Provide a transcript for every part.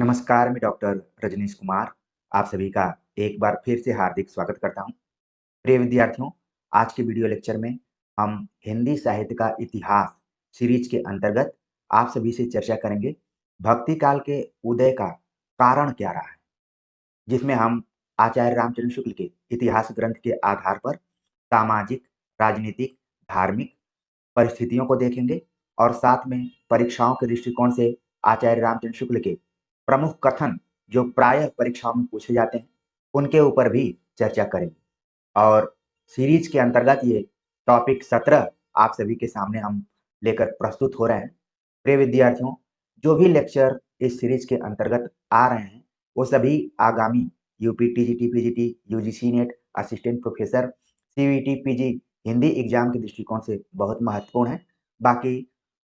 नमस्कार, मैं डॉक्टर रजनीश कुमार आप सभी का एक बार फिर से हार्दिक स्वागत करता हूं। प्रिय विद्यार्थियों, आज के वीडियो लेक्चर में हम हिंदी साहित्य का इतिहास सीरीज के अंतर्गत आप सभी से चर्चा करेंगे। भक्ति काल के उदय का कारण क्या रहा है, जिसमें हम आचार्य रामचंद्र शुक्ल के इतिहास ग्रंथ के आधार पर सामाजिक, राजनीतिक, धार्मिक परिस्थितियों को देखेंगे और साथ में परीक्षाओं के दृष्टिकोण से आचार्य रामचंद्र शुक्ल के प्रमुख कथन जो प्रायः परीक्षाओं में पूछे जाते हैं उनके ऊपर भी चर्चा करेंगे। और सीरीज के अंतर्गत ये टॉपिक 17 आप सभी के सामने हम लेकर प्रस्तुत हो रहे हैं। प्रिय विद्यार्थियों, जो भी लेक्चर इस सीरीज के अंतर्गत आ रहे हैं वो सभी आगामी UP TGT PGT UGC net assistant professor CVT PG Hindi exam के दृष्टिकोण से बहुत महत्वपूर्ण है। बाकी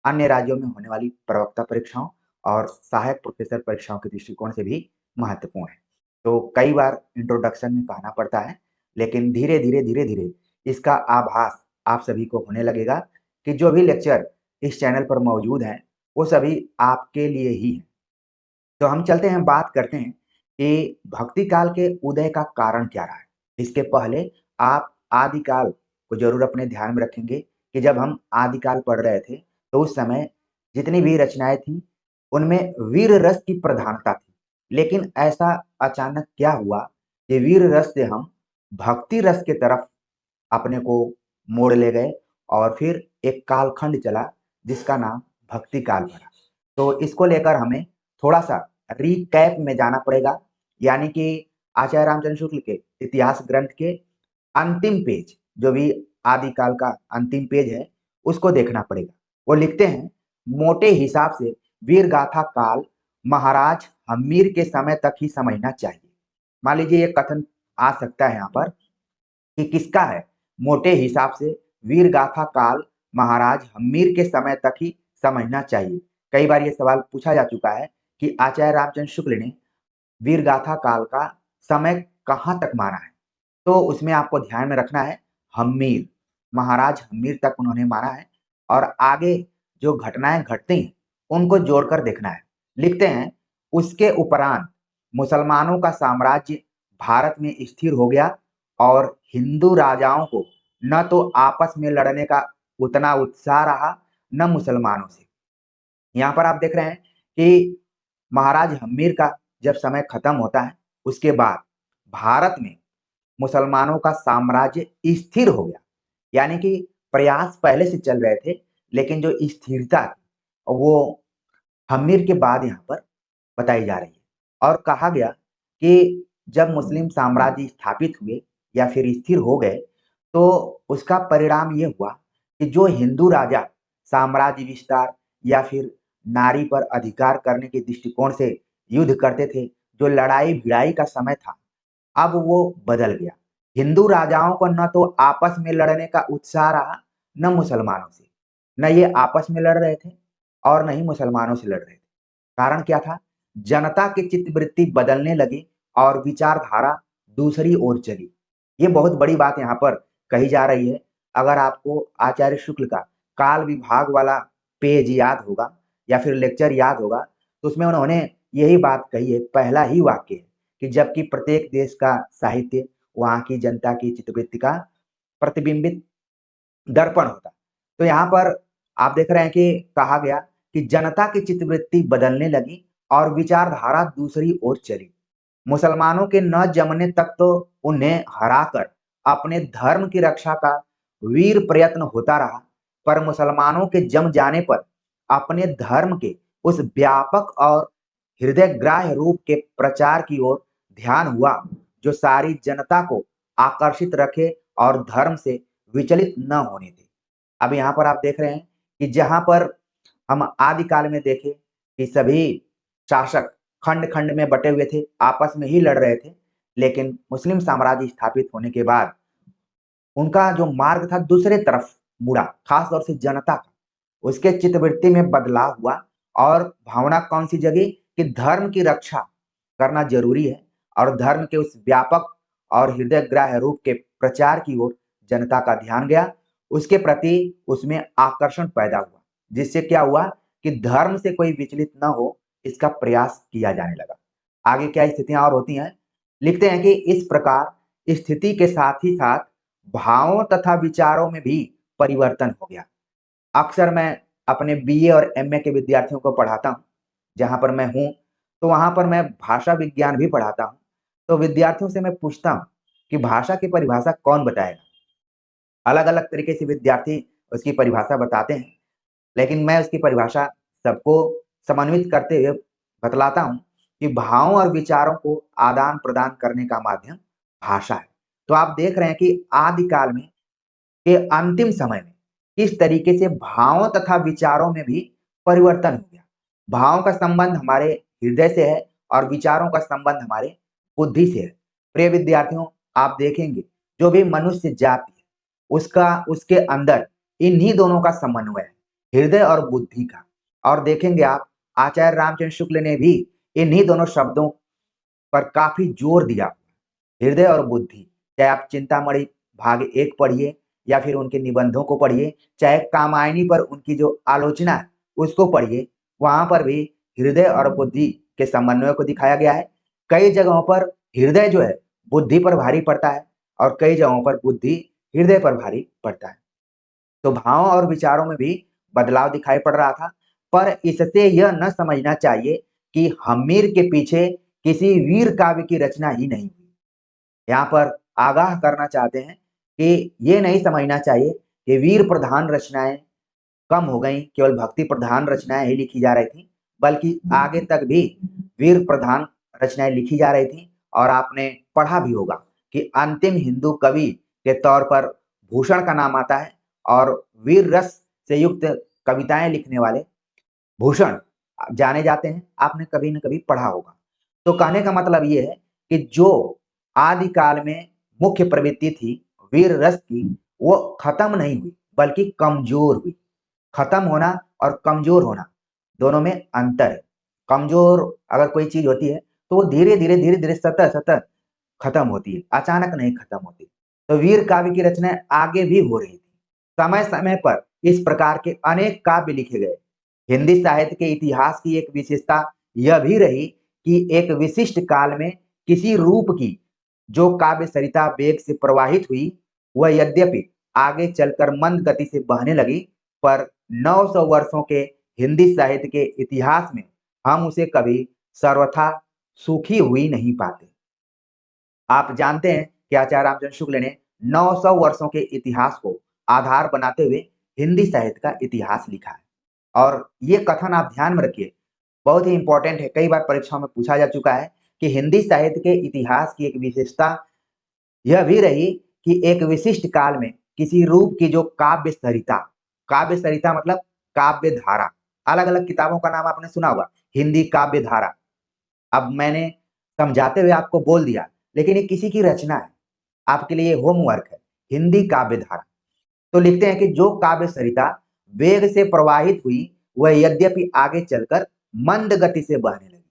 अन्य राज्यों में होने वाली प्रवक्ता परीक्षाओं और सहायक प्रोफेसर परीक्षाओं के दृष्टिकोण से भी महत्वपूर्ण है। तो कई बार इंट्रोडक्शन में कहना पड़ता है, लेकिन धीरे धीरे इसका आभास आप सभी को होने लगेगा कि जो भी लेक्चर इस चैनल पर मौजूद हैं वो सभी आपके लिए ही हैं। तो हम चलते हैं, बात करते हैं कि भक्ति काल के उदय का कारण क्या रहा है। इसके पहले आप आदिकाल को जरूर अपने ध्यान में रखेंगे कि जब हम आदिकाल पढ़ रहे थे तो उस समय जितनी भी रचनाएं थी उनमें वीर रस की प्रधानता थी। लेकिन ऐसा अचानक क्या हुआ कि वीर रस से हम भक्ति रस के तरफ अपने को मोड़ ले गए और फिर एक कालखंड चला जिसका नाम भक्ति काल पड़ा। तो इसको लेकर हमें थोड़ा सा रिकैप में जाना पड़ेगा, यानी कि आचार्य रामचंद्र शुक्ल के इतिहास ग्रंथ के अंतिम पेज, जो भी आदिकाल का अंतिम पेज है उसको देखना पड़ेगा। वो लिखते हैं, मोटे हिसाब से वीर गाथा काल महाराज हम्मीर के समय तक ही समझना चाहिए। मान लीजिए ये कथन आ सकता है यहाँ पर कि किसका है, मोटे हिसाब से वीर गाथा काल महाराज हम्मीर के समय तक ही समझना चाहिए। कई बार ये सवाल पूछा जा चुका है कि आचार्य रामचंद्र शुक्ल ने वीर गाथा काल का समय कहाँ तक माना है। तो उसमें आपको ध्यान में रखना है हम्मीर, महाराज हम्मीर तक उन्होंने माना है और आगे जो घटनाएं घटती हैं उनको जोड़कर देखना है। लिखते हैं, उसके उपरांत मुसलमानों का साम्राज्य भारत में स्थिर हो गया और हिंदू राजाओं को न तो आपस में लड़ने का उतना उत्साह रहा न मुसलमानों से। यहाँ पर आप देख रहे हैं कि महाराज हम्मीर का जब समय खत्म होता है उसके बाद भारत में मुसलमानों का साम्राज्य स्थिर हो गया, यानी कि प्रयास पहले से चल रहे थे लेकिन जो स्थिरता थी वो हम्मीर के बाद यहाँ पर बताई जा रही है। और कहा गया कि जब मुस्लिम साम्राज्य स्थापित हुए या फिर स्थिर हो गए तो उसका परिणाम ये हुआ कि जो हिंदू राजा साम्राज्य विस्तार या फिर नारी पर अधिकार करने के दृष्टिकोण से युद्ध करते थे, जो लड़ाई भिड़ाई का समय था, अब वो बदल गया। हिंदू राजाओं को न तो आपस में लड़ने का उत्साह रहा न मुसलमानों से, न ये आपस में लड़ रहे थे और न ही मुसलमानों से लड़ रहे थे। कारण क्या था? जनता की चित्तवृत्ति बदलने लगी और विचारधारा दूसरी ओर चली। ये बहुत बड़ी बात यहाँ पर कही जा रही है। अगर आपको आचार्य शुक्ल का काल विभाग वाला पेज याद होगा या फिर लेक्चर याद होगा तो उसमें उन्होंने यही बात कही है, पहला ही वाक्य है कि जबकि प्रत्येक देश का साहित्य वहां की जनता की चित्तवृत्ति का प्रतिबिंबित दर्पण होता। तो यहाँ पर आप देख रहे हैं कि कहा गया कि जनता की चित्तवृत्ति बदलने लगी और विचारधारा दूसरी ओर चली। मुसलमानों के न जमने तक तो उन्हें हराकर अपने धर्म की रक्षा का वीर प्रयत्न होता रहा, पर मुसलमानों के जम जाने पर अपने धर्म के उस व्यापक और हृदयग्राह्य रूप के प्रचार की ओर ध्यान हुआ जो सारी जनता को आकर्षित रखे और धर्म से विचलित न होने दे। अब यहाँ पर आप देख रहे हैं कि जहां पर हम आदिकाल में देखें कि सभी शासक खंड खंड में बटे हुए थे, आपस में ही लड़ रहे थे, लेकिन मुस्लिम साम्राज्य स्थापित होने के बाद उनका जो मार्ग था दूसरे तरफ मुड़ा, खास तौर से जनता का उसके चित्तवृत्ति में बदलाव हुआ और भावना कौन सी जगी कि धर्म की रक्षा करना जरूरी है और धर्म के उस व्यापक और हृदयग्राह्य रूप के प्रचार की ओर जनता का ध्यान गया, उसके प्रति उसमें आकर्षण पैदा हुआ, जिससे क्या हुआ कि धर्म से कोई विचलित न हो इसका प्रयास किया जाने लगा। आगे क्या स्थितियां और होती हैं, लिखते हैं कि इस प्रकार स्थिति के साथ ही साथ भावों तथा विचारों में भी परिवर्तन हो गया। अक्सर मैं अपने बीए और एमए के विद्यार्थियों को पढ़ाता हूँ, जहाँ पर मैं हूँ, तो वहाँ पर मैं भाषा विज्ञान भी पढ़ाता हूँ। तो विद्यार्थियों से मैं पूछता हूँ कि भाषा की परिभाषा कौन बताएगा? अलग-अलग तरीके से विद्यार्थी उसकी परिभाषा बताते हैं, लेकिन मैं उसकी परिभाषा सबको समन्वित करते हुए बतलाता हूँ कि भावों और विचारों को आदान-प्रदान करने का माध्यम भाषा है। तो आप देख रहे हैं कि आदिकाल में के अंतिम समय में किस तरीके से भावों तथा विचारों में भी परिवर्तन हो गया। भावों का संबंध हमारे हृदय से है और विचारों का संबंध हमारे बुद्धि से है। प्रिय विद्यार्थियों, आप देखेंगे जो भी मनुष्य जाति है, उसका उसके अंदर इन्हीं दोनों का समन्वय है, हृदय और बुद्धि का। और देखेंगे आप, आचार्य रामचंद्र शुक्ल ने भी इन्हीं दोनों शब्दों पर काफी जोर दिया। हृदय और बुद्धि, चाहे आप चिंतामणि भाग 1 पढ़िए या फिर उनके निबंधों को पढ़िए, चाहे कामायनी पर उनकी जो आलोचना है उसको पढ़िए, वहां पर भी हृदय और बुद्धि के समन्वय को दिखाया गया है। कई जगहों पर हृदय जो है बुद्धि पर भारी पड़ता है और कई जगहों पर बुद्धि हृदय पर भारी पड़ता है। तो भावों और विचारों में भी बदलाव दिखाई पड़ रहा था, पर इससे यह न समझना चाहिए कि हम्मीर के पीछे किसी वीर काव्य की रचना ही नहीं हुई। यहाँ पर आगाह करना चाहते हैं कि ये नहीं समझना चाहिए कि वीर प्रधान रचनाएं कम हो गई, केवल भक्ति प्रधान रचनाएं ही लिखी जा रही थी, बल्कि आगे तक भी वीर प्रधान रचनाएं लिखी जा रही थी। और आपने पढ़ा भी होगा कि अंतिम हिंदू कवि के तौर पर भूषण का नाम आता है और वीर रस से युक्त कविताएं लिखने वाले भूषण जाने जाते हैं। आपने कभी न कभी पढ़ा होगा। तो कहने का मतलब ये है कि जो आदिकाल में मुख्य प्रवृत्ति थी वीर रस की, वो खत्म नहीं हुई बल्कि कमजोर हुई। खत्म होना और कमजोर होना दोनों में अंतर है। कमजोर अगर कोई चीज होती है तो वो धीरे धीरे सतत सतत खत्म होती है, अचानक नहीं खत्म होती। तो वीर काव्य की रचनाएं आगे भी हो रही थी। समय समय पर इस प्रकार के अनेक काव्य लिखे गए। हिंदी साहित्य के इतिहास की एक विशेषता यह भी रही कि एक विशिष्ट काल में किसी रूप की जो काव्य सरिता वेग से प्रवाहित हुई, वह यद्यपि आगे चलकर मंद गति से बहने लगी, पर 900 वर्षों के हिंदी साहित्य के इतिहास में हम उसे कभी सर्वथा सूखी हुई नहीं पाते। आप जानते हैं कि आचार्य रामचंद्र शुक्ल ने 900 वर्षों के इतिहास को आधार बनाते हुए हिंदी साहित्य का इतिहास लिखा है। और ये कथन आप ध्यान में रखिए, बहुत ही इंपॉर्टेंट है। कई बार परीक्षाओं में पूछा जा चुका है कि हिंदी साहित्य के इतिहास की एक विशेषता यह भी रही कि एक विशिष्ट काल में किसी रूप की जो काव्य सरिता मतलब काव्य धारा, अलग अलग किताबों का नाम आपने सुना होगा, हिंदी काव्य धारा। अब मैंने समझाते हुए आपको बोल दिया, लेकिन ये किसी की रचना है, आपके लिए होमवर्क है। हिंदी काव्य धारा, तो लिखते हैं कि जो काव्य सरिता वेग से प्रवाहित हुई, वह यद्यपि आगे चलकर मंद गति से बहने लगी,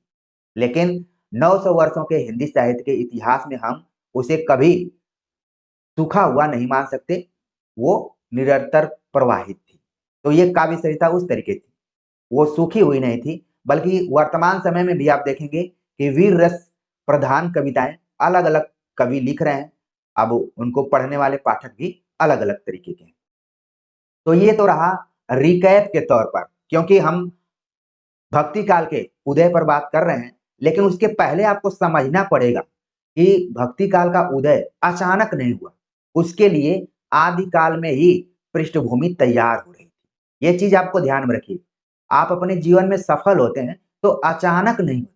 लेकिन 900 वर्षों के हिंदी साहित्य के इतिहास में हम उसे कभी सूखा हुआ नहीं मान सकते, वो निरंतर प्रवाहित थी। तो ये काव्य सरिता उस तरीके थी, वो सूखी हुई नहीं थी, बल्कि वर्तमान समय में भी आप देखेंगे कि वीर रस प्रधान कविताएं अलग अलग कवि लिख रहे हैं। अब उनको पढ़ने वाले पाठक भी अलग अलग तरीके के हैं। तो ये तो रहा रिकैप के तौर पर, क्योंकि हम भक्ति काल के उदय पर बात कर रहे हैं, लेकिन उसके पहले आपको समझना पड़ेगा कि भक्ति काल का उदय अचानक नहीं हुआ। उसके लिए आदिकाल में ही पृष्ठभूमि तैयार हो रही थी। ये चीज आपको ध्यान में रखिए। आप अपने जीवन में सफल होते हैं तो अचानक नहीं होते।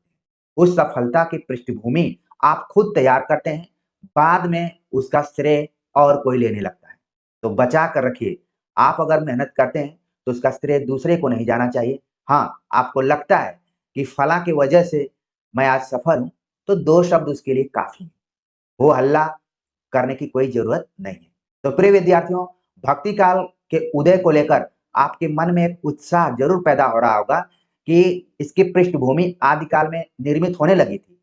उस सफलता की पृष्ठभूमि आप खुद तैयार करते हैं, बाद में उसका श्रेय और कोई लेने लगता है। तो बचा कर रखिए। आप अगर मेहनत करते हैं तो उसका श्रेय दूसरे को नहीं जाना चाहिए। हाँ, आपको लगता है कि फलां की वजह से मैं आज सफल हूँ, तो 2 शब्द उसके लिए काफ़ी हैं। हो हल्ला करने की कोई ज़रूरत नहीं है। तो प्रिय विद्यार्थियों, भक्ति काल के उदय को लेकर आपके मन में एक उत्साह ज़रूर पैदा हो रहा होगा कि इसकी पृष्ठभूमि आदिकाल में निर्मित होने लगी थी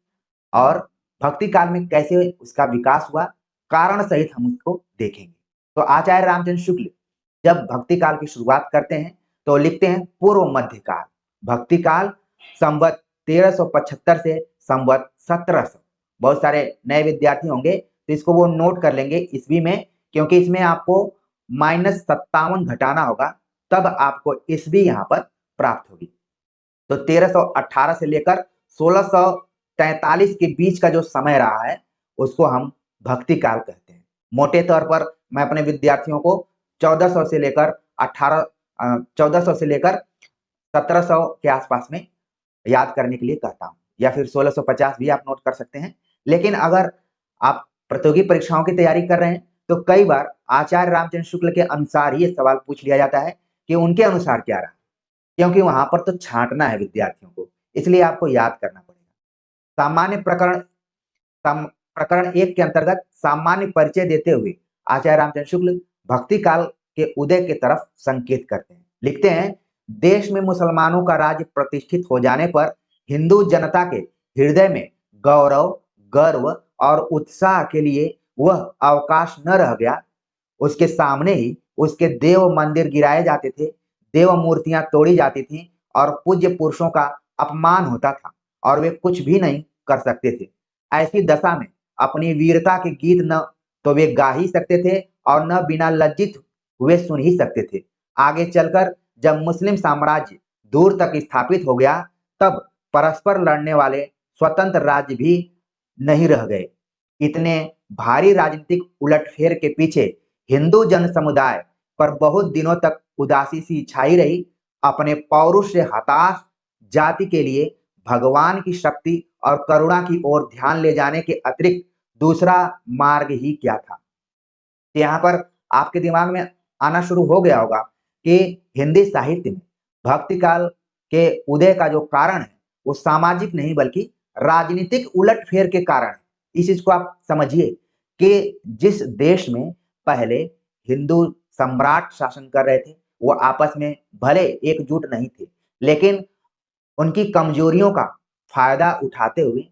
और भक्ति काल में कैसे उसका विकास हुआ, कारण सहित हम उसको देखेंगे। तो आचार्य रामचंद्र शुक्ल जब भक्ति काल की शुरुआत करते हैं, तो लिखते हैं पूर्व मध्य काल। भक्ति काल संवत 1375 से संवत 1700। बहुत सारे नए विद्यार्थी होंगे तो इसको वो नोट कर लेंगे ईस्वी में, क्योंकि इसमें आपको -57 घटाना होगा, तब आपको ईस्वी यहाँ पर प्राप्त होगी। तो 1318 से लेकर 1643 के बीच का जो समय रहा है उसको हम भक्ति काल कहते हैं। मोटे तौर पर मैं अपने विद्यार्थियों को 1400 से लेकर 1400 से लेकर 1700 के आसपास में याद करने के लिए कहता हूँ, या फिर 1650 भी आप नोट कर सकते हैं। लेकिन अगर आप प्रतियोगी परीक्षाओं की तैयारी कर रहे हैं तो कई बार आचार्य रामचंद्र शुक्ल के अनुसार ही ये सवाल पूछ लिया जाता है कि उनके अनुसार क्या रहा, क्योंकि वहां पर तो छांटना है विद्यार्थियों को, इसलिए आपको याद करना पड़ेगा। सामान्य प्रकरण प्रकरण 1 के अंतर्गत सामान्य परिचय देते हुए आचार्य रामचंद्र शुक्ल भक्ति काल के उदय की तरफ संकेत करते हैं। लिखते हैं, देश में मुसलमानों का राज्य प्रतिष्ठित हो जाने पर हिंदू जनता के हृदय में गौरव, गर्व और उत्साह के लिए वह अवकाश न रह गया। उसके सामने ही उसके देव मंदिर गिराए जाते थे, देव मूर्तियां तोड़ी जाती थीं और पूज्य पुरुषों का अपमान होता था और वे कुछ भी नहीं कर सकते थे। ऐसी दशा में अपनी वीरता के गीत न तो वे गा ही सकते थे और न बिना लज्जित हुए सुन ही सकते थे। आगे चलकर जब मुस्लिम साम्राज्य दूर तक स्थापित हो गया, तब परस्पर लड़ने वाले स्वतंत्र राज्य भी नहीं रह गए। इतने भारी राजनीतिक उलटफेर के पीछे हिंदू जन समुदाय पर बहुत दिनों तक उदासी सी छाई रही। अपने पौरुष से हताश जाति के लिए भगवान की शक्ति और करुणा की ओर ध्यान ले जाने के अतिरिक्त दूसरा मार्ग ही क्या था। यहाँ पर आपके दिमाग में आना शुरू हो गया होगा कि हिंदी साहित्य में भक्ति काल के उदय का जो कारण है वो सामाजिक नहीं बल्कि राजनीतिक उलटफेर के कारण है। इस चीज को आप समझिए कि जिस देश में पहले हिंदू सम्राट शासन कर रहे थे, वो आपस में भले एकजुट नहीं थे, लेकिन उनकी कमजोरियों का फायदा उठाते हुए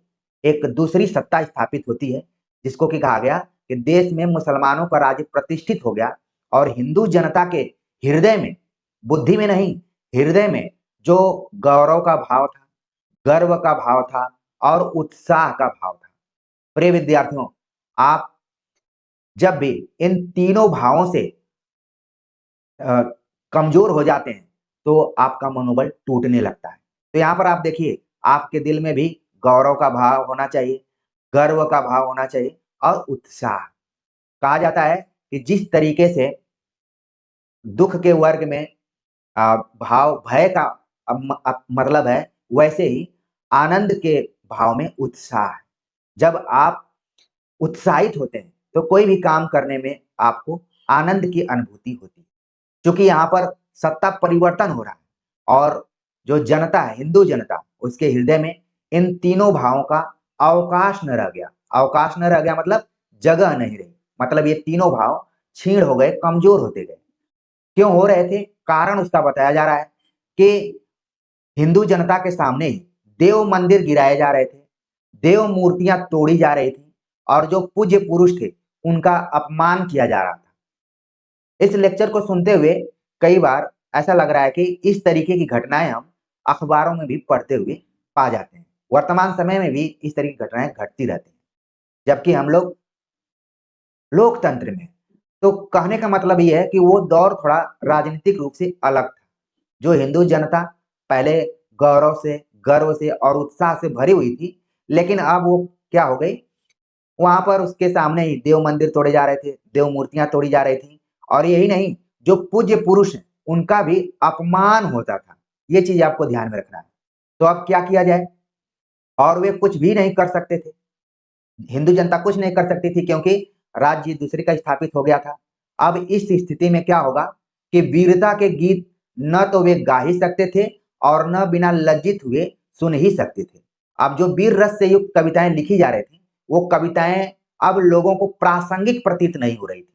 एक दूसरी सत्ता स्थापित होती है, जिसको कि कहा गया कि देश में मुसलमानों का राज्य प्रतिष्ठित हो गया और हिंदू जनता के हृदय में, बुद्धि में नहीं, हृदय में जो गौरव का भाव था, गर्व का भाव था और उत्साह का भाव था। प्रिय विद्यार्थियों, आप जब भी इन तीनों भावों से कमजोर हो जाते हैं तो आपका मनोबल टूटने लगता है। तो यहाँ पर आप देखिए, आपके दिल में भी गौरव का भाव होना चाहिए, गर्व का भाव होना चाहिए और उत्साह। कहा जाता है कि जिस तरीके से दुख के वर्ग में भाव भय का मतलब है, वैसे ही आनंद के भाव में उत्साह है। जब आप उत्साहित होते हैं तो कोई भी काम करने में आपको आनंद की अनुभूति होती है। क्योंकि यहाँ पर सत्ता परिवर्तन हो रहा है और जो जनता है, हिंदू जनता, उसके हृदय में इन तीनों भावों का अवकाश न रह गया। अवकाश न रह गया मतलब जगह नहीं रही, मतलब ये तीनों भाव क्षीण हो गए, कमजोर होते गए। क्यों हो रहे थे? कारण उसका बताया जा रहा है कि हिंदू जनता के सामने ही देव मंदिर गिराए जा रहे थे, देव मूर्तियां तोड़ी जा रही थी और जो पूज्य पुरुष थे उनका अपमान किया जा रहा था। इस लेक्चर को सुनते हुए कई बार ऐसा लग रहा है कि इस तरीके की घटनाएं हम अखबारों में भी पढ़ते हुए पा जाते हैं। वर्तमान समय में भी इस तरह की घटनाएं घटती रहती हैं, जबकि हम लोग लोकतंत्र में। तो कहने का मतलब ये है कि वो दौर थोड़ा राजनीतिक रूप से अलग था। जो हिंदू जनता पहले गौरव से, गर्व से और उत्साह से भरी हुई थी, लेकिन अब वो क्या हो गई, वहां पर उसके सामने ही देव मंदिर तोड़े जा रहे थे, देव मूर्तियां तोड़ी जा रही थी और यही नहीं, जो पूज्य पुरुष हैं उनका भी अपमान होता था। ये चीज आपको ध्यान में रखना है। तो अब क्या किया जाए? और वे कुछ भी नहीं कर सकते थे, हिंदू जनता कुछ नहीं कर सकती थी क्योंकि राज्य दूसरे का स्थापित हो गया था। अब इस स्थिति में क्या होगा कि वीरता के गीत न तो वे गा ही सकते थे और न बिना लज्जित हुए सुन ही सकते थे। अब जो वीर रस से युक्त कविताएं लिखी जा रही थी, वो कविताएं अब लोगों को प्रासंगिक प्रतीत नहीं हो रही थी।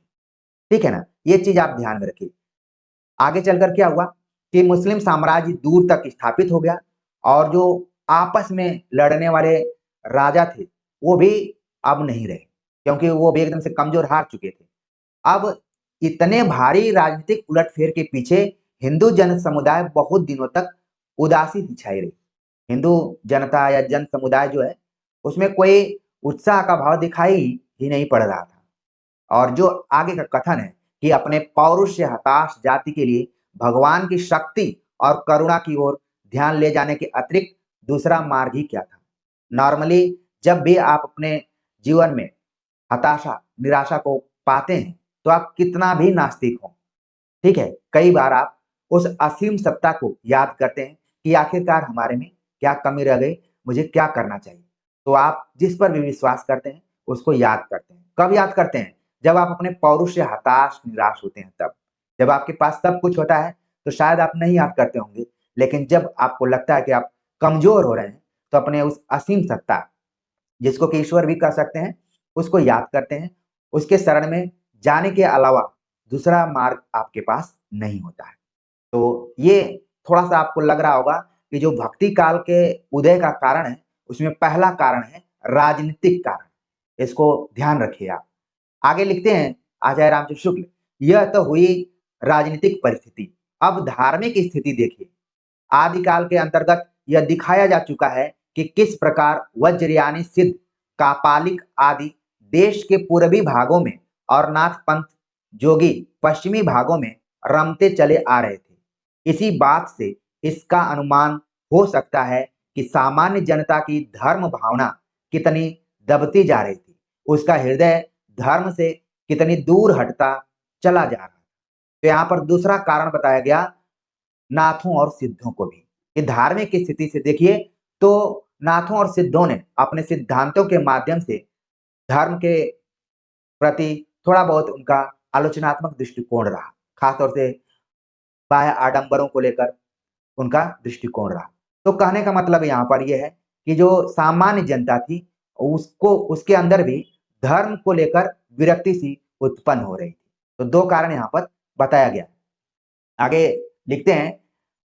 ठीक है ना? ये चीज आप ध्यान में रखिए। आगे चलकर क्या हुआ कि मुस्लिम साम्राज्य दूर तक स्थापित हो गया और जो आपस में लड़ने वाले राजा थे वो भी अब नहीं रहे, क्योंकि वो भी एकदम से कमजोर हार चुके थे। अब इतने भारी राजनीतिक उलटफेर के पीछे हिंदू जन समुदाय बहुत दिनों तक उदासी छाई रही। हिंदू जनता या जन समुदाय जो है, उसमें कोई उत्साह का भाव दिखाई ही नहीं पड़ रहा था। और जो आगे का कथन है कि अपने पौरुष से हताश जाति के लिए भगवान की शक्ति और करुणा की ओर ध्यान ले जाने के अतिरिक्त दूसरा मार्ग ही क्या था। नॉर्मली जब भी आप अपने जीवन में हताशा, निराशा को पाते हैं, तो आप कितना भी नास्तिक हो, ठीक है? कई बार आप उस असीम सत्ता को याद करते हैं कि आखिरकार हमारे में क्या कमी रह गई, मुझे क्या करना चाहिए? तो आप जिस पर भी विश्वास करते हैं, उसको याद करते हैं। कब याद करते हैं? जब आप अपने पौरुष से हताश, निराश होते हैं तब। जब आपके पास सब कुछ होता है, तो शायद आप नहीं याद करते होंगे, लेकिन जब आपको लगता है कि आप कमज़ोर हो रहे हैं, तो अपने उस असीम सत्ता, जिसको कि ईश्वर भी कह सकते हैं, उसको याद करते हैं। उसके शरण में जाने के अलावा दूसरा मार्ग आपके पास नहीं होता है। तो ये थोड़ा-सा आपको लग रहा होगा कि जो भक्ति काल के उदय का कारण है, उसमें पहला कारण है राजनीतिक कारण। इसको ध्यान रखिए आप। आगे लिखते हैं आचार्य रामचंद्र शुक्ल, यह तो हुई राजनीतिक परिस्थिति। अब धार्मिक स्थिति देखिए। आदिकाल के अंतर्गत यह दिखाया जा चुका है कि किस प्रकार वज्रयानी सिद्ध, कापालिक आदि देश के पूर्वी भागों में और नाथ पंथ जोगी पश्चिमी भागों में रमते चले आ रहे थे। इसी बात से इसका अनुमान हो सकता है कि सामान्य जनता की धर्म भावना कितनी दबती जा रही थी, उसका हृदय धर्म से कितनी दूर हटता चला जा रहा। तो यहाँ पर दूसरा कारण बताया गया नाथों और सिद्धों को भी। ये धार्मिक स्थिति से देखिए, तो नाथों और सिद्धों ने अपने सिद्धांतों के माध्यम से धर्म के प्रति थोड़ा बहुत उनका आलोचनात्मक दृष्टिकोण रहा। खास तौर से बाह्य आडंबरों को लेकर उनका दृष्टिकोण रहा। तो कहने का मतलब यहाँ पर ये है कि जो सामान्य जनता थी, उसको उसके अंदर भी धर्म को लेकर विरक्ति सी उत्पन्न हो रही थी। तो 2 कारण यहाँ पर बताया गया। आगे लिखते हैं,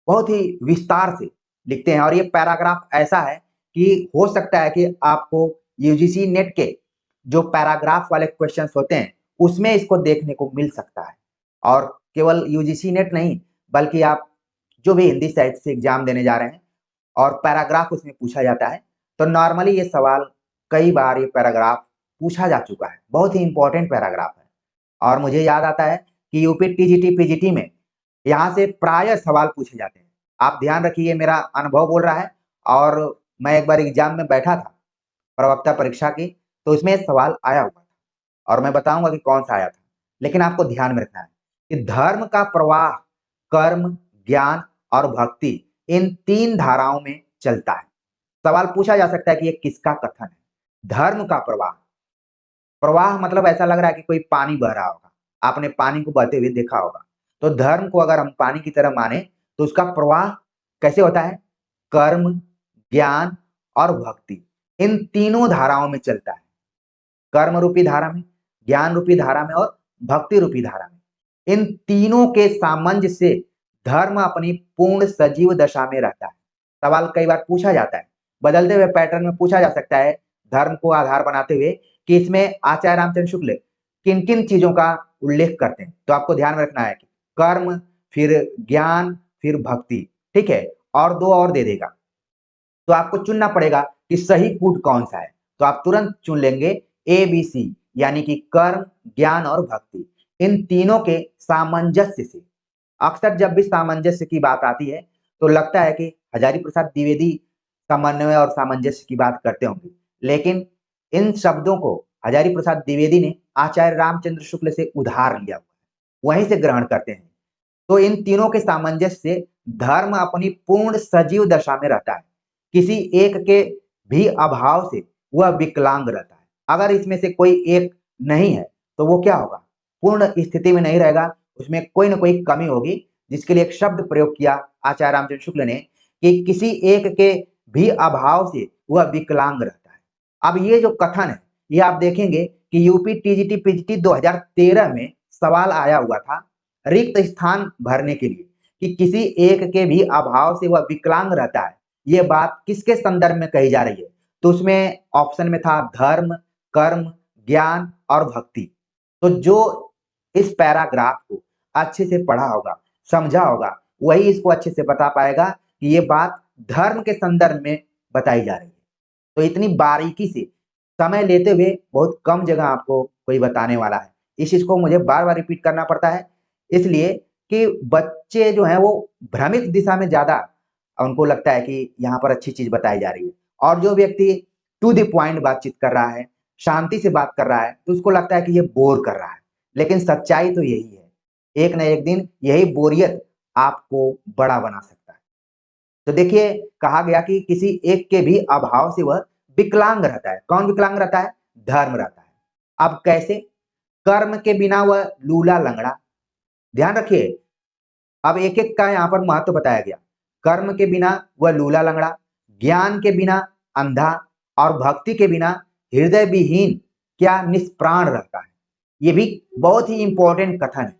बहुत ही विस्तार से लिखते हैं और ये पैराग्राफ ऐसा है कि हो सकता है कि आपको यूजीसी नेट के जो पैराग्राफ वाले क्वेश्चंस होते हैं, उसमें इसको देखने को मिल सकता है। और केवल यूजीसी नेट नहीं, बल्कि आप जो भी हिंदी साहित्य से एग्जाम देने जा रहे हैं और पैराग्राफ उसमें पूछा जाता है, तो नॉर्मली ये सवाल कई बार ये पैराग्राफ पूछा जा चुका है। बहुत ही इंपॉर्टेंट पैराग्राफ है। और मुझे याद आता है कि यूपी टीजीटी पीजीटी में यहाँ से प्रायः सवाल पूछे जाते हैं। आप ध्यान रखिए, मेरा अनुभव बोल रहा है। और मैं एक बार एग्जाम में बैठा था, प्रवक्ता परीक्षा की, तो उसमें सवाल आया हुआ था और मैं बताऊंगा कि कौन सा आया था। लेकिन आपको ध्यान में रखना है कि धर्म का प्रवाह कर्म, ज्ञान और भक्ति, इन 3 धाराओं में चलता है। सवाल पूछा जा सकता है कि ये किसका कथन है? धर्म का प्रवाह। प्रवाह मतलब ऐसा लग रहा है कि कोई पानी बह रहा होगा। आपने पानी को बहते हुए देखा होगा। तो धर्म को अगर हम पानी की तरह माने, तो उसका प्रवाह कैसे होता है? कर्म, ज्ञान और भक्ति, इन तीनों धाराओं में चलता है। कर्म रूपी धारा में, ज्ञान रूपी धारा में और भक्ति रूपी धारा में। इन तीनों के सामंजस्य से धर्म अपनी पूर्ण सजीव दशा में रहता है। सवाल कई बार पूछा जाता है, बदलते हुए पैटर्न में पूछा जा सकता है, धर्म को आधार बनाते हुए, कि इसमें आचार्य रामचंद्र शुक्ल किन किन चीजों का उल्लेख करते हैं। तो आपको ध्यान में रखना है कि कर्म, फिर ज्ञान, फिर भक्ति, ठीक है? और 2 और दे देगा, तो आपको चुनना पड़ेगा कि सही कूट कौन सा है। तो आप तुरंत चुन लेंगे ए बी सी, यानी कि कर्म, ज्ञान और भक्ति, इन तीनों के सामंजस्य से। अक्सर जब भी सामंजस्य की बात आती है, तो लगता है कि हजारी प्रसाद द्विवेदी समन्वय और सामंजस्य की बात करते होंगे, लेकिन इन शब्दों को हजारी प्रसाद द्विवेदी ने आचार्य रामचंद्र शुक्ल से उधार लिया, वहीं से ग्रहण करते हैं। तो इन तीनों के सामंजस्य से धर्म अपनी पूर्ण सजीव दशा में रहता है। किसी एक के भी अभाव से वह विकलांग रहता है। अगर इसमें से कोई एक नहीं है, तो वो क्या होगा? पूर्ण स्थिति में नहीं रहेगा, उसमें कोई ना कोई कमी होगी, जिसके लिए एक शब्द प्रयोग किया आचार्य रामचंद्र शुक्ल ने कि किसी एक के भी अभाव से वह विकलांग रहता है। अब ये जो कथन है, ये आप देखेंगे कि यूपी टीजीटी पीजीटी 2013 में सवाल आया हुआ था रिक्त स्थान भरने के लिए, कि किसी एक के भी अभाव से वह विकलांग रहता है। ये बात किसके संदर्भ में कही जा रही है? तो उसमें ऑप्शन में था धर्म, कर्म, ज्ञान और भक्ति। तो जो इस पैराग्राफ को अच्छे से पढ़ा होगा, समझा होगा, वही इसको अच्छे से बता पाएगा कि ये बात धर्म के संदर्भ में बताई जा रही है। तो इतनी बारीकी से समय लेते हुए बहुत कम जगह आपको कोई बताने वाला है। इस चीज को मुझे बार बार रिपीट करना पड़ता है, इसलिए कि बच्चे जो हैं वो भ्रमित दिशा में ज्यादा उनको लगता है कि यहाँ पर अच्छी चीज बताई जा रही है, और जो व्यक्ति टू द पॉइंट बातचीत कर रहा है, शांति से बात कर रहा है, तो उसको लगता है कि ये बोर कर रहा है। लेकिन सच्चाई तो यही है, एक न एक दिन यही बोरियत आपको बड़ा बना सकता है। तो देखिए, कहा गया कि किसी एक के भी अभाव से वह विकलांग रहता है। कौन विकलांग रहता है? धर्म रहता है। अब कैसे? कर्म के बिना वह लूला लंगड़ा। ध्यान रखिए, अब एक एक का यहाँ पर महत्व बताया गया। कर्म के बिना वह लूला लंगड़ा, ज्ञान के बिना अंधा, और भक्ति के बिना हृदय विहीन क्या निष्प्राण रहता है। ये भी बहुत ही इंपॉर्टेंट कथन है।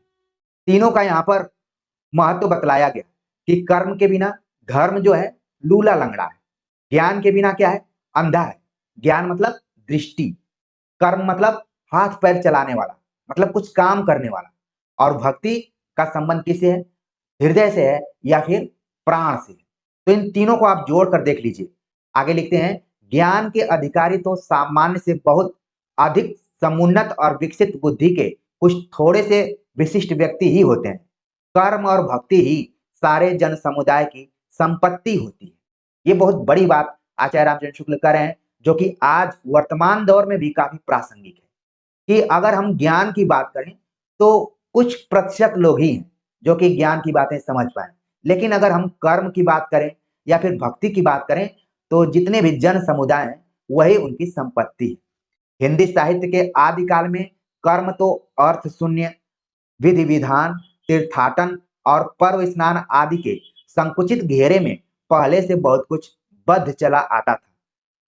तीनों का यहाँ पर महत्व बतलाया गया कि कर्म के बिना धर्म जो है लूला लंगड़ा है, ज्ञान के बिना क्या है? अंधा है। ज्ञान मतलब दृष्टि, कर्म मतलब हाथ पैर चलाने वाला, मतलब कुछ काम करने वाला, और भक्ति का संबंध किससे है? हृदय से है या फिर प्राण से। तो इन तीनों को आप जोड़ कर देख लीजिए। आगे लिखते हैं, ज्ञान के अधिकारी तो सामान्य से बहुत अधिक समुन्नत और विकसित बुद्धि के कुछ थोड़े से विशिष्ट व्यक्ति ही होते हैं। कर्म और भक्ति ही सारे जन समुदाय की संपत्ति होती है। ये बहुत बड़ी बात आचार्य रामचंद्र शुक्ल कर रहे हैं, जो कि आज वर्तमान दौर में भी काफी प्रासंगिक है। कि अगर हम ज्ञान की बात करें तो कुछ प्रतिशत लोग ही हैं जो कि ज्ञान की बातें समझ पाए, लेकिन अगर हम कर्म की बात करें या फिर भक्ति की बात करें तो जितने भी जन समुदाय हैं वही उनकी संपत्ति है। हिंदी साहित्य के आदिकाल में कर्म तो अर्थ शून्य, विधि विधान, तीर्थाटन और पर्व स्नान आदि के संकुचित घेरे में पहले से बहुत कुछ बद्ध चला आता था।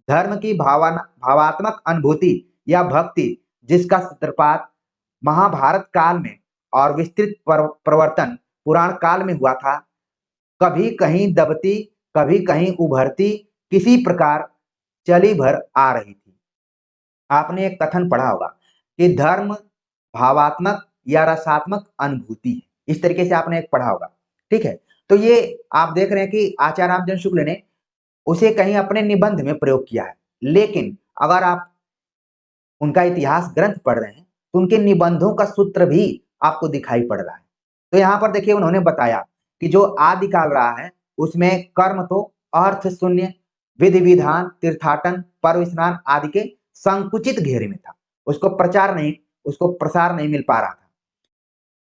धर्म की भावात्मक अनुभूति या भक्ति, जिसका सूत्रपात महाभारत काल में और विस्तृत प्रवर्तन पुराण काल में हुआ था, कभी कहीं दबती, कभी कहीं उभरती, किसी प्रकार चली भर आ रही थी। आपने एक कथन पढ़ा होगा कि धर्म भावात्मक या रसात्मक अनुभूति है, इस तरीके से आपने एक पढ़ा होगा। ठीक है, तो ये आप देख रहे हैं कि आचार्य रामचंद्र शुक्ल ने उसे कहीं अपने निबंध में प्रयोग किया है, लेकिन अगर आप उनका इतिहास ग्रंथ पढ़ रहे हैं तो उनके निबंधों का सूत्र भी आपको दिखाई पड़ रहा है। तो यहाँ पर देखिए, उन्होंने बताया कि जो आदिकाल रहा है उसमें कर्म तो अर्थ शून्य, विधि विधान, तीर्थाटन, पर्व स्नान आदि के संकुचित घेरे में था। उसको प्रसार नहीं मिल पा रहा था।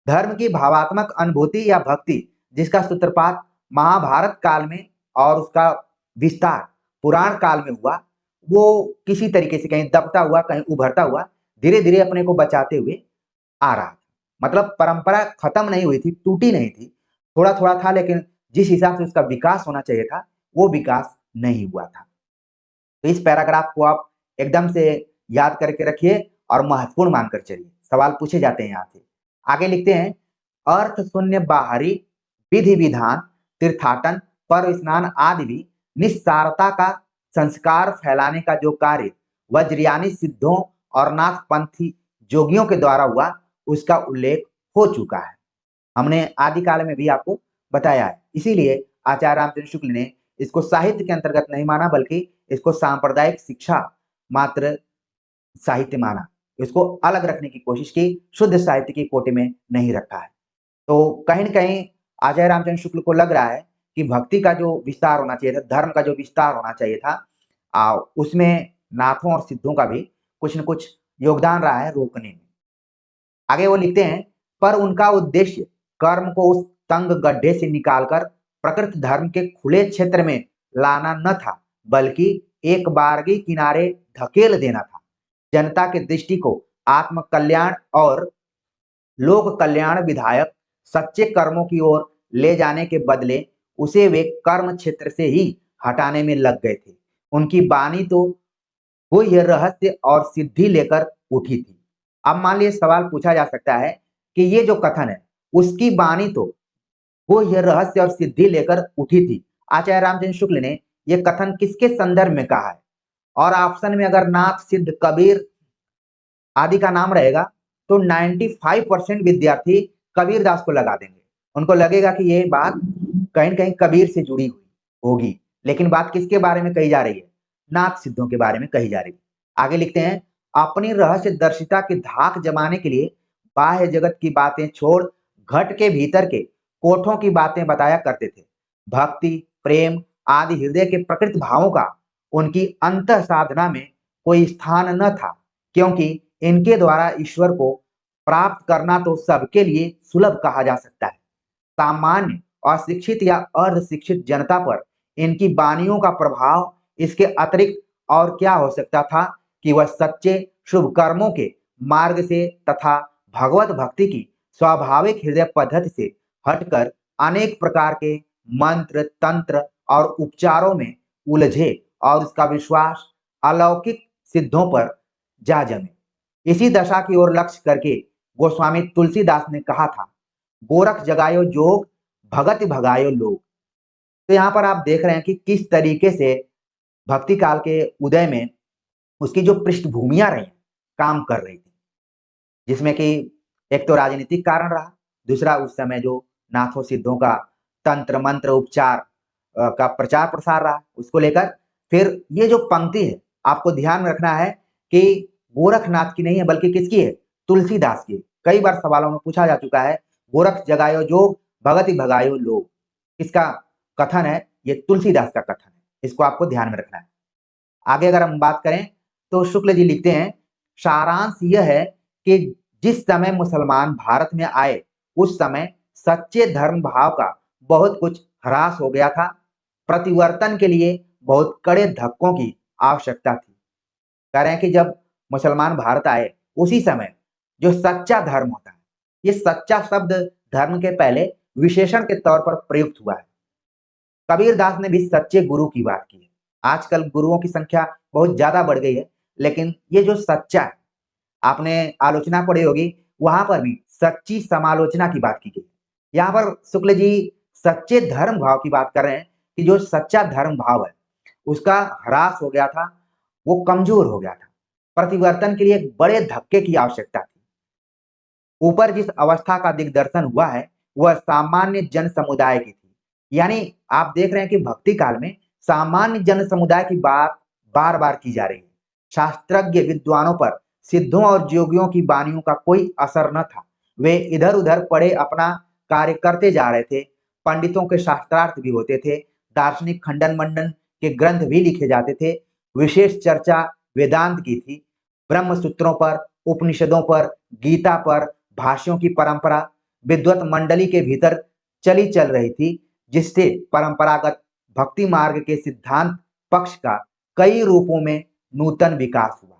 धर्म की भावात्मक अनुभूति या भक्ति, जिसका सूत्रपात महाभारत काल में और उसका विस्तार पुराण काल में हुआ, वो किसी तरीके से कहीं दबता हुआ, कहीं उभरता हुआ, धीरे धीरे अपने को बचाते हुए आ रहा था। मतलब परंपरा खत्म नहीं हुई थी, टूटी नहीं थी, थोड़ा थोड़ा था, लेकिन जिस हिसाब से उसका विकास होना चाहिए था वो विकास नहीं हुआ था। तो इस पैराग्राफ को आप एकदम से याद करके रखिए और महत्वपूर्ण मानकर चलिए। सवाल पूछे जाते हैं यहाँ से। आगे लिखते हैं, अर्थ शून्य बाहरी विधि विधान, तीर्थाटन, पर्व स्नान आदि भी निस्सारता का संस्कार फैलाने का जो कार्य वज्रयानी सिद्धों और नाथपंथी जोगियों के द्वारा हुआ, उसका उल्लेख हो चुका है। हमने आदिकाल में भी आपको बताया है। इसीलिए आचार्य रामचंद्र शुक्ल ने इसको साहित्य के अंतर्गत नहीं माना, बल्कि इसको सांप्रदायिक शिक्षा मात्र साहित्य माना। इसको अलग रखने की कोशिश की, शुद्ध साहित्य की कोटि में नहीं रखा है। तो कहीं न कहीं आचार्य रामचंद्र शुक्ल को लग रहा है कि भक्ति का जो विस्तार होना चाहिए था, धर्म का जो विस्तार होना चाहिए था, उसमें नाथों और सिद्धों का भी कुछ न कुछ योगदान रहा है रोकने में। आगे वो लिखते हैं, पर उनका उद्देश्य कर्म को उस तंग गड्ढे से निकालकर प्रकृत धर्म के खुले क्षेत्र में लाना न था, बल्कि एक बारगी किनारे धकेल देना था। जनता की दृष्टि को आत्म कल्याण और लोक कल्याण विधायक सच्चे कर्मों की ओर ले जाने के बदले उसे वे कर्म क्षेत्र से ही हटाने में लग गए थे। उनकी बानी तो वो यह रहस्य और सिद्धि लेकर उठी थी। अब मान लीजिए सवाल पूछा जा सकता है कि ये जो कथन है, उसकी बानी तो वो यह रहस्य और सिद्धि लेकर उठी थी, आचार्य रामचंद्र शुक्ल ने यह कथन किसके संदर्भ में कहा है? और ऑप्शन में अगर नाथ, सिद्ध, कबीर आदि का नाम रहेगा तो 95% विद्यार्थी कबीरदास को लगा देंगे। उनको लगेगा कि ये बात कहीं न कहीं कबीर से जुड़ी हुई होगी, लेकिन बात किसके बारे में कही जा रही है? नाथ सिद्धों के बारे में कही जा रही है। आगे लिखते हैं, अपनी रहस्यदर्शिता की धाक जमाने के लिए बाह्य जगत की बातें छोड़ घट के भीतर के कोठों की बातें बताया करते थे। भक्ति, प्रेम आदि हृदय के प्रकृत भावों का उनकी अंतः साधना में कोई स्थान न था, क्योंकि इनके द्वारा ईश्वर को प्राप्त करना तो सबके लिए सुलभ कहा जा सकता है। सामान्य अशिक्षित या अर्धशिक्षित जनता पर इनकी वाणियों का प्रभाव इसके अतिरिक्त और क्या हो सकता था कि वह सच्चे शुभ कर्मों के मार्ग से तथा भगवत भक्ति की स्वाभाविक हृदय पद्धति से हटकर अनेक प्रकार के मंत्र, तंत्र और उपचारों में उलझे और उसका विश्वास अलौकिक सिद्धों पर जा जमे। इसी दशा की ओर लक्ष्य करके गोस्वामी तुलसीदास ने कहा था, गोरख जगायो जोग, भगत भगायो लोग। तो यहाँ पर आप देख रहे हैं कि किस तरीके से भक्ति काल के उदय में उसकी जो पृष्ठभूमियां रही, काम कर रही थी, जिसमें कि एक तो राजनीतिक कारण रहा, दूसरा उस समय जो नाथों सिद्धों का तंत्र मंत्र उपचार का प्रचार प्रसार रहा, उसको लेकर फिर ये जो पंक्ति है आपको ध्यान में रखना है कि गोरखनाथ की नहीं है बल्कि किसकी है? तुलसीदास की। कई बार सवालों में पूछा जा चुका है, गोरख जगायो जोग, भगति भगायो लोग, किसका कथन है? ये तुलसीदास का कथन है, इसको आपको ध्यान में रखना है। आगे अगर हम बात करें तो शुक्ल जी लिखते हैं, सारांश यह है कि जिस समय मुसलमान भारत में आए उस समय सच्चे धर्म भाव का बहुत कुछ ह्रास हो गया था। प्रतिवर्तन के लिए बहुत कड़े धक्कों की आवश्यकता थी। कह रहे हैं कि जब मुसलमान भारत आए उसी समय जो सच्चा धर्म होता है, ये सच्चा शब्द धर्म के पहले विशेषण के तौर पर प्रयुक्त हुआ है। कबीरदास ने भी सच्चे गुरु की बात की है। आजकल गुरुओं की संख्या बहुत ज्यादा बढ़ गई है, लेकिन ये जो सच्चा है, आपने आलोचना पढ़ी होगी, वहां पर भी सच्ची समालोचना की बात की गई। यहाँ पर शुक्ल जी सच्चे धर्म भाव की बात कर रहे हैं कि जो सच्चा धर्म भाव है उसका ह्रास हो गया था, वो कमजोर हो गया था। प्रतिवर्तन के लिए एक बड़े धक्के की आवश्यकता थी। ऊपर जिस अवस्था का दिग्दर्शन हुआ है वह सामान्य जन समुदाय की थी। यानी आप देख रहे हैं कि भक्ति काल में सामान्य जन समुदाय की बात बार बार की जा रही है। शास्त्रज्ञ विद्वानों पर सिद्धों और जोगियों की वाणियों का कोई असर न था। वे इधर उधर पड़े अपना कार्य करते जा रहे थे। पंडितों के शास्त्रार्थ भी होते थे, दार्शनिक खंडन मंडन के ग्रंथ भी लिखे जाते थे। विशेष चर्चा वेदांत की थी। ब्रह्म सूत्रों पर, उपनिषदों पर, गीता पर भाष्यों की परंपरा विद्वत मंडली के भीतर चली चल रही थी, जिससे परंपरागत भक्ति मार्ग के सिद्धांत पक्ष का कई रूपों में नूतन विकास हुआ।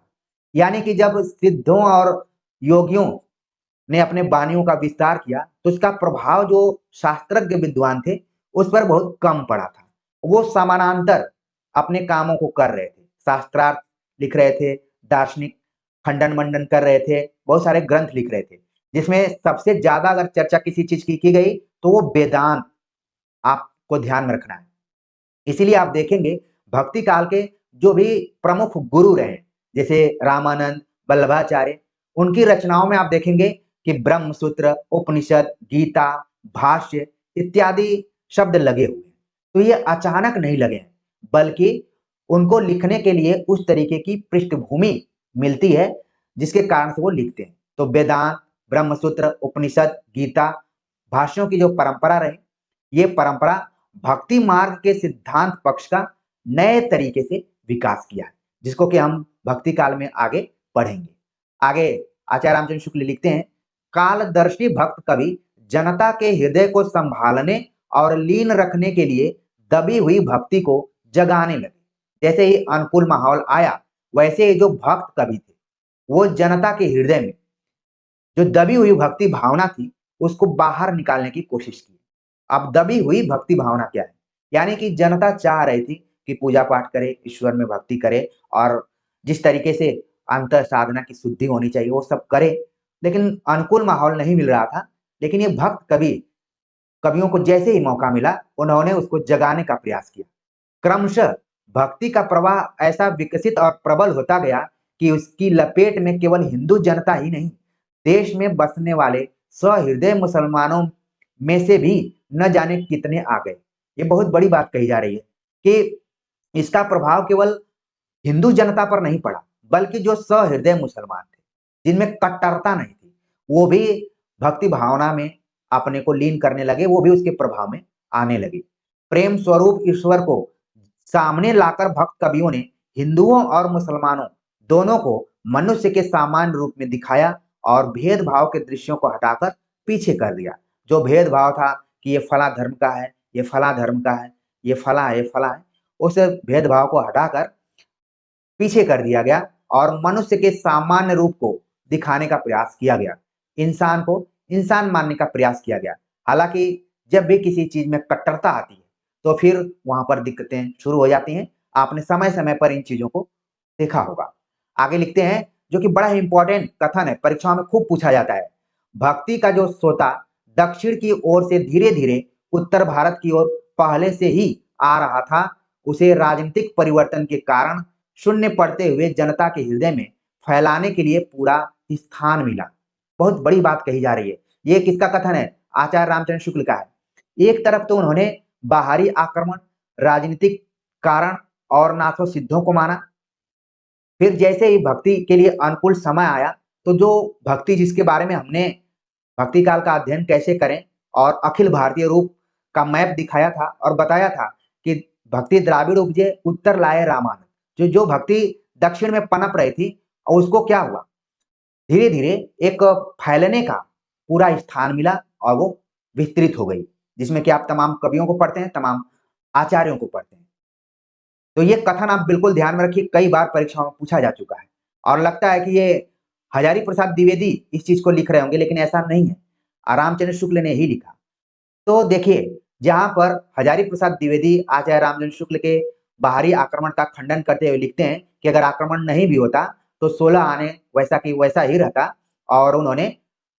यानी कि जब सिद्धों और योगियों ने अपने वाणियों का विस्तार किया तो उसका प्रभाव जो शास्त्रज्ञ विद्वान थे उस पर बहुत कम पड़ा था। वो समानांतर अपने कामों को कर रहे थे, शास्त्रार्थ लिख रहे थे, दार्शनिक खंडन मंडन कर रहे थे, बहुत सारे ग्रंथ लिख रहे थे, जिसमें सबसे ज्यादा अगर चर्चा किसी चीज की गई तो वो वेदांत आपको ध्यान में रखना है। इसीलिए आप देखेंगे भक्ति काल के जो भी प्रमुख गुरु रहे, जैसे रामानंद, वल्लभाचार्य, उनकी रचनाओं में आप देखेंगे कि ब्रह्म सूत्र, उपनिषद, गीता, भाष्य इत्यादि शब्द लगे हुए हैं। तो ये अचानक नहीं लगे हैं, बल्कि उनको लिखने के लिए उस तरीके की पृष्ठभूमि मिलती है जिसके कारण से वो लिखते हैं। तो वेदांत, ब्रह्म सूत्र, उपनिषद, गीता, भाष्यों की जो परंपरा रही, ये परंपरा भक्ति मार्ग के सिद्धांत पक्ष का नए तरीके से विकास किया है, जिसको कि हम भक्ति काल में आगे पढ़ेंगे। आगे आचार्य रामचंद्र शुक्ल लिखते हैं, कालदर्शी भक्त कवि जनता के हृदय को संभालने और लीन रखने के लिए दबी हुई भक्ति को जगाने लगे। जैसे ही अनुकूल माहौल आया, वैसे ही जो भक्त कवि थे वो जनता के हृदय में जो दबी हुई भक्ति भावना थी उसको बाहर निकालने की कोशिश की। अब दबी हुई भक्ति भावना क्या है? यानी कि जनता चाह रही थी कि पूजा पाठ करे, ईश्वर में भक्ति करे और जिस तरीके से अंतर साधना की शुद्धि होनी चाहिए वो सब करे, लेकिन अनुकूल माहौल नहीं मिल रहा था। लेकिन ये भक्त कवियों को जैसे ही मौका मिला उन्होंने उसको जगाने का प्रयास किया। क्रमशः भक्ति का प्रवाह ऐसा विकसित और प्रबल होता गया कि उसकी लपेट में केवल हिंदू जनता ही नहीं, देश में बसने वाले सहृदय मुसलमानों में से भी न जाने कितने आ गए। ये बहुत बड़ी बात कही जा रही है। कि इसका प्रभाव केवल हिंदू जनता पर नहीं पड़ा, बल्कि जो सहृदय मुसलमान थे, जिनमें कट्टरता नहीं थी, वो भी भक्ति भावना में अपने को लीन करने लगे, वो भी उसके प्रभाव में आने लगे। प्रेम स्वरूप ईश्वर को सामने लाकर भक्त कवियों ने हिंदुओं और मुसलमानों दोनों को मनुष्य के सामान्य रूप में दिखाया और भेदभाव के दृश्यों को हटाकर पीछे कर दिया। जो भेदभाव था कि ये फला धर्म का है, ये फला धर्म का है, ये फला है, ये फला है, उस भेदभाव को हटाकर पीछे कर दिया गया और मनुष्य के सामान्य रूप को दिखाने का प्रयास किया गया। इंसान को इंसान मानने का प्रयास किया गया। हालांकि जब भी किसी चीज में कट्टरता आती है तो फिर वहां पर दिक्कतें शुरू हो जाती हैं। आपने समय समय पर इन चीजों को देखा होगा। आगे लिखते हैं, जो कि बड़ा ही इंपॉर्टेंट कथन है, परीक्षाओं में खूब पूछा जाता है। भक्ति का जो सोता दक्षिण की ओर से धीरे धीरे उत्तर भारत की ओर पहले से ही आ रहा था, उसे राजनीतिक परिवर्तन के कारण शून्य पड़ते हुए जनता के हृदय में फैलाने के लिए पूरा स्थान मिला। बहुत बड़ी बात कही जा रही है। ये किसका कथन है? आचार्य रामचंद्र शुक्ल का है। एक तरफ तो उन्होंने बाहरी आक्रमण, राजनीतिक कारण और नाथों सिद्धों को माना। फिर जैसे ही भक्ति के लिए अनुकूल समय आया, तो जो भक्ति जिसके बारे में हमने भक्ति काल का अध्ययन कैसे करें और अखिल भारतीय रूप का मैप दिखाया था और बताया था कि भक्ति द्राविड़ उपजे उत्तर लाए रामानंद। जो भक्ति दक्षिण में पनप रही थी, और उसको क्या हुआ, धीरे धीरे एक फैलने का पूरा स्थान मिला और वो विस्तृत हो गई, जिसमें कि आप तमाम कवियों को पढ़ते हैं, तमाम आचार्यों को पढ़ते हैं। तो ये कथन आप बिल्कुल ध्यान में रखिए, कई बार परीक्षाओं में पूछा जा चुका है और लगता है कि ये हजारी प्रसाद द्विवेदी इस चीज को लिख रहे होंगे, लेकिन ऐसा नहीं है, रामचंद्र शुक्ल ने ही लिखा। तो देखिए, जहां पर हजारी प्रसाद द्विवेदी आचार्य रामचंद्र शुक्ल के बाहरी आक्रमण का खंडन करते हुए लिखते हैं कि अगर आक्रमण नहीं भी होता तो 16 आने वैसा की वैसा ही रहता, और उन्होंने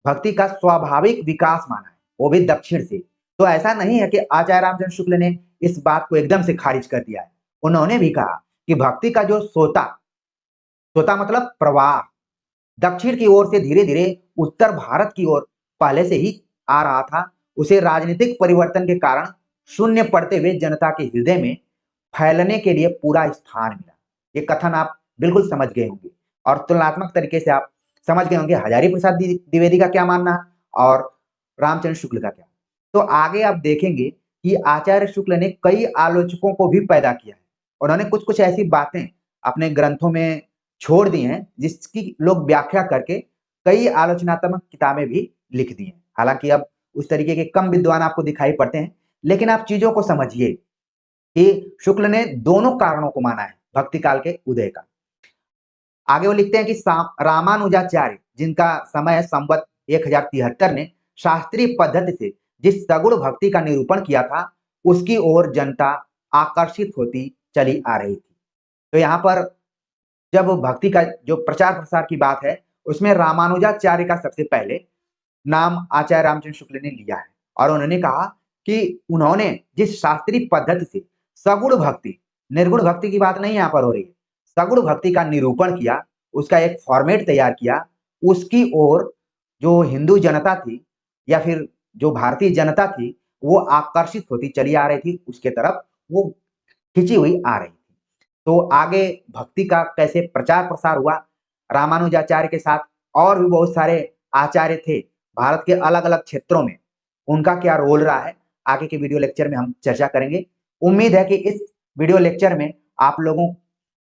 भक्ति का स्वाभाविक विकास माना है, वो भी दक्षिण से। तो ऐसा नहीं है कि आचार्य रामचंद्र शुक्ल ने इस बात को एकदम से खारिज कर दिया है। उन्होंने भी कहा कि भक्ति का जो सोता, सोता मतलब प्रवाह, दक्षिण की ओर से धीरे धीरे उत्तर भारत की ओर पहले से ही आ रहा था, उसे राजनीतिक परिवर्तन के कारण शून्य पड़ते हुए जनता के हृदय में फैलने के लिए पूरा स्थान मिला। ये कथन आप बिल्कुल समझ गए होंगे और तुलनात्मक तरीके से आप समझ गए होंगे हजारी प्रसाद द्विवेदी का क्या मानना है और रामचंद्र शुक्ल का क्या। तो आगे आप देखेंगे कि आचार्य शुक्ल ने कई आलोचकों को भी पैदा किया है। उन्होंने कुछ कुछ ऐसी बातें अपने ग्रंथों में छोड़ दी हैं जिसकी लोग व्याख्या करके कई आलोचनात्मक किताबें भी लिख दी हैं। हालांकि अब उस तरीके के कम विद्वान आपको दिखाई पड़ते हैं, लेकिन आप चीजों को समझिए कि शुक्ल ने दोनों कारणों को माना है भक्ति काल के उदय का। आगे वो लिखते हैं कि रामानुजाचार्य, जिनका समय संवत 1073 ने शास्त्रीय पद्धति से जिस सगुण भक्ति का निरूपण किया था, उसकी ओर जनता आकर्षित होती चली आ रही थी। तो यहाँ पर जब भक्ति का जो प्रचार प्रसार की बात है, उसमें रामानुजाचार्य का सबसे पहले नाम आचार्य रामचंद्र शुक्ल ने लिया है और उन्होंने कहा कि उन्होंने जिस शास्त्रीय पद्धति से सगुण भक्ति, निर्गुण भक्ति की बात नहीं यहाँ पर हो रही है, सगुण भक्ति का निरूपण किया, उसका एक फॉर्मेट तैयार किया, उसकी ओर जो हिंदू जनता थी या फिर जो भारतीय जनता थी, वो आकर्षित होती चली आ रही थी, उसके तरफ वो खिंची हुई आ रही थी। तो आगे भक्ति का कैसे प्रचार प्रसार हुआ, रामानुजाचार्य के साथ और भी बहुत सारे आचार्य थे भारत के अलग अलग क्षेत्रों में, उनका क्या रोल रहा है, आगे के वीडियो लेक्चर में हम चर्चा करेंगे। उम्मीद है कि इस वीडियो लेक्चर में आप लोगों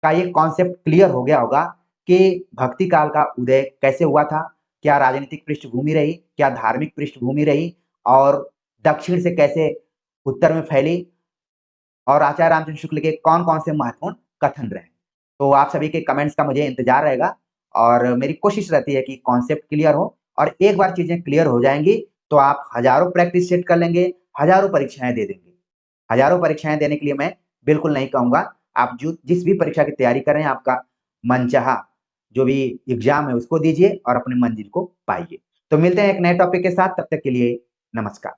का ये कॉन्सेप्ट क्लियर हो गया होगा कि भक्ति काल का उदय कैसे हुआ था, क्या राजनीतिक पृष्ठभूमि रही, क्या धार्मिक पृष्ठभूमि रही, और दक्षिण से कैसे उत्तर में फैली, और आचार्य रामचंद्र शुक्ल के कौन कौन से महत्वपूर्ण कथन रहे। तो आप सभी के कमेंट्स का मुझे इंतजार रहेगा और मेरी कोशिश रहती है कि कॉन्सेप्ट क्लियर हो, और एक बार चीजें क्लियर हो जाएंगी तो आप हजारों प्रैक्टिस सेट कर लेंगे, हजारों परीक्षाएं दे देंगे। हजारों परीक्षाएं देने के लिए मैं बिल्कुल नहीं कहूंगा, आप जो जिस भी परीक्षा की तैयारी कर रहे हैं, आपका मनचाहा जो भी एग्जाम है उसको दीजिए और अपने मंजिल को पाइए। तो मिलते हैं एक नए टॉपिक के साथ, तब तक के लिए नमस्कार।